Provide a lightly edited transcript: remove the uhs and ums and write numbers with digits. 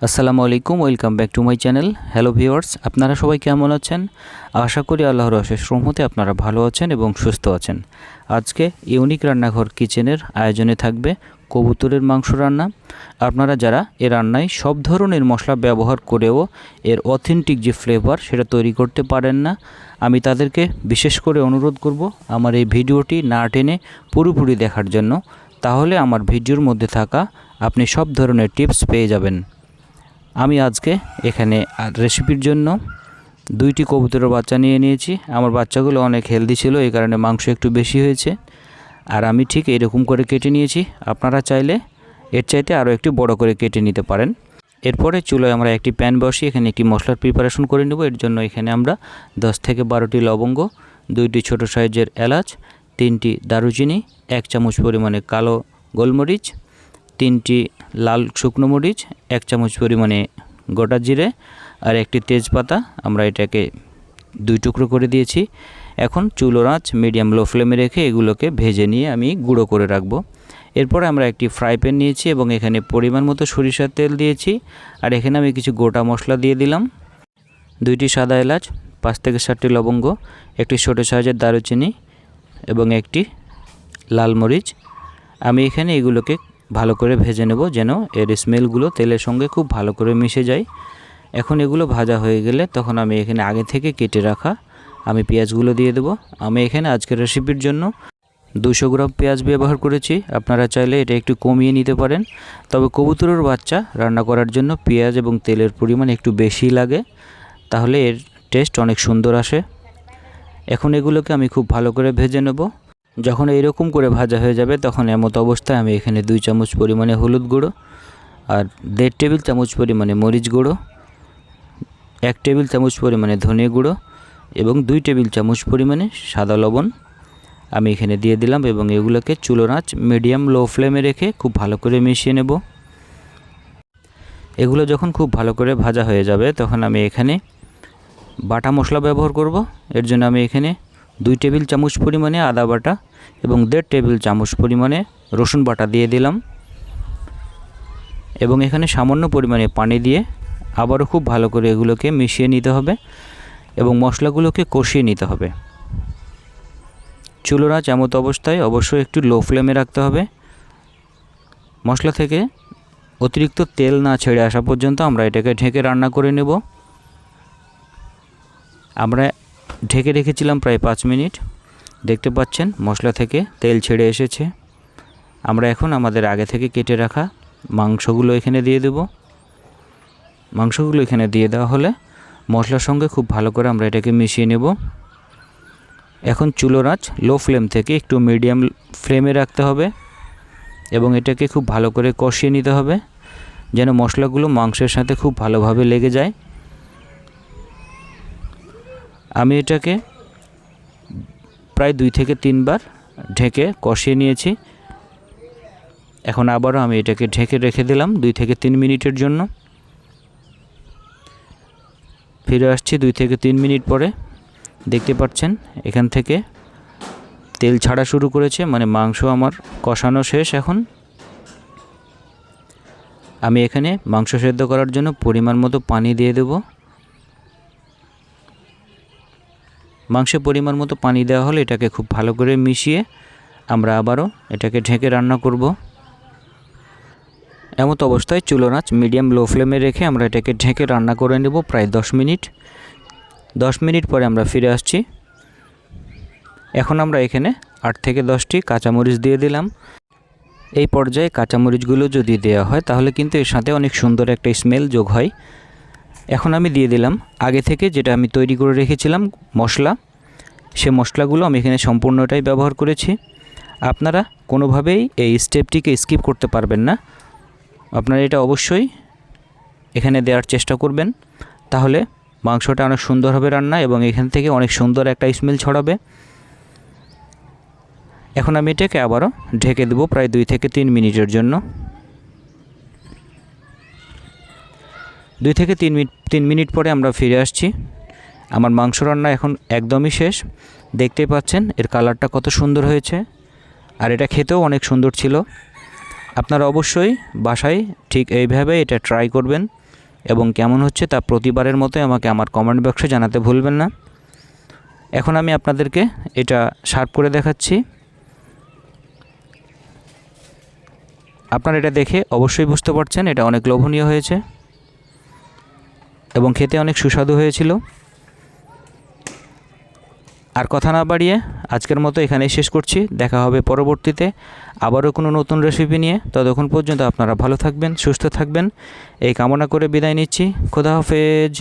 আসসালামু আলাইকুম, welcome back to my channel. Hello viewers, আপনারা সবাই কেমন আছেন? আশা করি আল্লাহর অশেষ রহমতে আপনারা ভালো আছেন এবং সুস্থ আছেন। আজকে ইউনিক রান্নাঘর কিচেনের আয়োজনে থাকবে কবুতরের মাংস রান্না। আপনারা যারা এ রান্নায় সব ধরনের মশলা ব্যবহার করেও এর অথেন্টিক যে ফ্লেভার সেটা তৈরি করতে পারেন না, আমি তাদেরকে বিশেষ করে অনুরোধ করব আমার এই ভিডিওটি না টেনে পুরোপুরি দেখার জন্য। তাহলে আমার ভিডিওর মধ্যে থাকা আপনি সব ধরনের টিপস পেয়ে যাবেন। আমি আজকে এখানে রেসিপির জন্য 2টি কবুতরের বাচ্চা নিয়ে নিয়েছি। আমার বাচ্চাগুলো অনেক হেলদি ছিল, এই কারণে মাংস একটু বেশি হয়েছে। আর আমি ঠিক এরকম করে কেটে নিয়েছি। আপনারা চাইলে এর চাইতে আরও একটু বড় করে কেটে নিতে পারেন। এরপরে চুলোয় আমরা একটি প্যান বসিয়ে এখানে একটি মশলার প্রিপারেশন করে নেব। এর জন্য এখানে আমরা 10 থেকে 12টি লবঙ্গ, 2টি ছোট সাইজের এলাচ, 3টি দারুচিনি, 1 চামচ পরিমাণে কালো গোলমরিচ, 3টি লাল শুকনো মরিচ, 1 চামচ পরিমাণে গোটা জিরে আর একটি তেজপাতা আমরা এটাকে 2 টুকরো করে দিয়েছি। এখন চুলোর আঁচ মিডিয়াম লো ফ্লেমে রেখে এগুলোকে ভেজে নিয়ে আমি গুঁড়ো করে রাখবো। এরপরে আমরা একটি ফ্রাই প্যান নিয়েছি এবং এখানে পরিমাণ মতো সরিষার তেল দিয়েছি। আর এখানে আমি কিছু গোটা মশলা দিয়ে দিলাম, 2টি সাদা এলাচ, 5 থেকে 7টি লবঙ্গ, একটি ছোটো সাইজের দারুচিনি এবং একটি লাল মরিচ। আমি এখানে এগুলোকে ভালো করে ভেজে নেব যেন এর স্মেলগুলো তেলের সঙ্গে খুব ভালো করে মিশে যায়। এখন এগুলো ভাজা হয়ে গেলে তখন আমি এখানে আগে থেকে কেটে রাখা আমি পেঁয়াজগুলো দিয়ে দেব। আমি এখানে আজকের রেসিপির জন্য 200 গ্রাম পেঁয়াজ ব্যবহার করেছি। আপনারা চাইলে এটা একটু কমিয়ে নিতে পারেন, তবে কবুতরের বাচ্চা রান্না করার জন্য পেঁয়াজ এবং তেলের পরিমাণ একটু বেশি লাগে, তাহলে এর টেস্ট অনেক সুন্দর আসে। এখন এগুলোকে আমি খুব ভালো করে ভেজে নেব। যখন এইরকম করে ভাজা হয়ে যাবে তখন এমত অবস্থায় আমি এখানে 2 চামচ পরিমাণে হলুদ গুঁড়ো আর 1.5 টেবিল চামচ পরিমাণে মরিচ গুঁড়ো, 1 টেবিল চামচ পরিমাণে ধনে গুঁড়ো এবং 2 টেবিল চামচ পরিমাণে সাদা লবণ আমি এখানে দিয়ে দিলাম এবং এগুলোকে চুলোর আঁচ মিডিয়াম লো ফ্লেমে রেখে খুব ভালো করে মিশিয়ে নেব। এগুলো যখন খুব ভালো করে ভাজা হয়ে যাবে তখন আমি এখানে বাটা মশলা ব্যবহার করব। এর জন্য আমি এখানে 2 টেবিল চামচ পরিমাণে আদা বাটা এবং 1.5 টেবিল চামচ পরিমাণে রসুন বাটা দিয়ে দিলাম এবং এখানে সামান্য পরিমাণে পানি দিয়ে আবারও খুব ভালো করে এগুলোকে মিশিয়ে নিতে হবে এবং মশলাগুলোকে কষিয়ে নিতে হবে। চুলোর আঁচ এমত অবস্থায় অবশ্যই একটু লো ফ্লেমে রাখতে হবে। মশলা থেকে অতিরিক্ত তেল না ছেড়ে আসা পর্যন্ত আমরা এটাকে ঢেকে রান্না করে নেব। আমরা ঢেকে রেখেছিলাম প্রায় 5 মিনিট। দেখতে পাচ্ছেন মশলা থেকে তেল ছেড়ে এসেছে। আমরা এখন আমাদের আগে থেকে কেটে রাখা মাংসগুলো এখানে দিয়ে দেব। মাংসগুলো এখানে দিয়ে দেওয়া হলে মশলার সঙ্গে খুব ভালো করে আমরা এটাকে মিশিয়ে নেব। এখন চুলোর আঁচ লো ফ্লেম থেকে একটু মিডিয়াম ফ্লেমে রাখতে হবে এবং এটাকে খুব ভালো করে কষিয়ে নিতে হবে যেন মশলাগুলো মাংসের সাথে খুব ভালোভাবে লেগে যায়। আমি এটাকে প্রায় 2 থেকে 3 বার ঢেকে কষিয়ে নিয়েছি। এখন আবারও আমি এটাকে ঢেকে রেখে দিলাম 2 থেকে 3 মিনিটের জন্য। ফিরে আসছি 2 থেকে 3 মিনিট পরে। দেখতে পাচ্ছেন এখান থেকে তেল ছাড়া শুরু করেছে, মানে মাংস আমার কষানো শেষ। এখন আমি এখানে মাংস সেদ্ধ করার জন্য পরিমাণ মতো পানি দিয়ে দেব। মাংসে পরিমাণ মতো পানি দেওয়া হলে এটাকে খুব ভালো করে মিশিয়ে আমরা আবারও এটাকে ঢেকে রান্না করব। এমত অবস্থায় চুলোর আঁচ মিডিয়াম লো ফ্লেমে রেখে আমরা এটাকে ঢেকে রান্না করে নেব প্রায় 10 মিনিট। 10 মিনিট পরে আমরা ফিরে আসছি। এখন আমরা এখানে 8 থেকে 10টি কাঁচামরিচ দিয়ে দিলাম। এই পর্যায়ে কাঁচামরিচগুলো যদি দেওয়া হয় তাহলে কিন্তু এর সাথে অনেক সুন্দর একটা স্মেল যোগ হয়। এখন আমি দিয়ে দিলাম আগে থেকে যেটা আমি তৈরি করে রেখেছিলাম মশলা, সে মশলাগুলো আমি এখানে সম্পূর্ণটাই ব্যবহার করেছি। আপনারা কোনোভাবেই এই স্টেপটিকে স্কিপ করতে পারবেন না, আপনারা এটা অবশ্যই এখানে দেওয়ার চেষ্টা করবেন, তাহলে মাংসটা অনেক সুন্দর হবে রান্না এবং এখান থেকে অনেক সুন্দর একটা স্মেল ছড়াবে। এখন আমি এটাকে আবারও ঢেকে দেবো প্রায় 2 থেকে 3 মিনিটের জন্য। 2 থেকে 3 মিনিট পরে আমরা ফিরে আসছি। আমার মাংস রান্না এখন একদমই শেষ। দেখতেই পাচ্ছেন এর কালারটা কত সুন্দর হয়েছে আর এটা খেতেও অনেক সুন্দর ছিল। আপনারা অবশ্যই বাসায় ঠিক এইভাবে এটা ট্রাই করবেন। এবং কেমন হচ্ছে তা প্রতিবারের মতোই আমাকে আমার কমেন্ট বক্সে জানাতে ভুলবেন না। এখন আমি আপনাদেরকে এটা সার্ভ করে দেখাচ্ছি। আপনারা এটা দেখে অবশ্যই বুঝতে পারছেন এটা অনেক লোভনীয় হয়েছে এবং খেতে অনেক সুস্বাদু হয়েছিল। আর কথা না বাড়িয়ে আজকের মতো এখানেই শেষ করছি। দেখা হবে পরবর্তীতে আবারও কোনো নতুন রেসিপি নিয়ে। ততক্ষণ পর্যন্ত আপনারা ভালো থাকবেন, সুস্থ থাকবেন এই কামনা করে বিদায় নিচ্ছি। খোদা হাফেজ।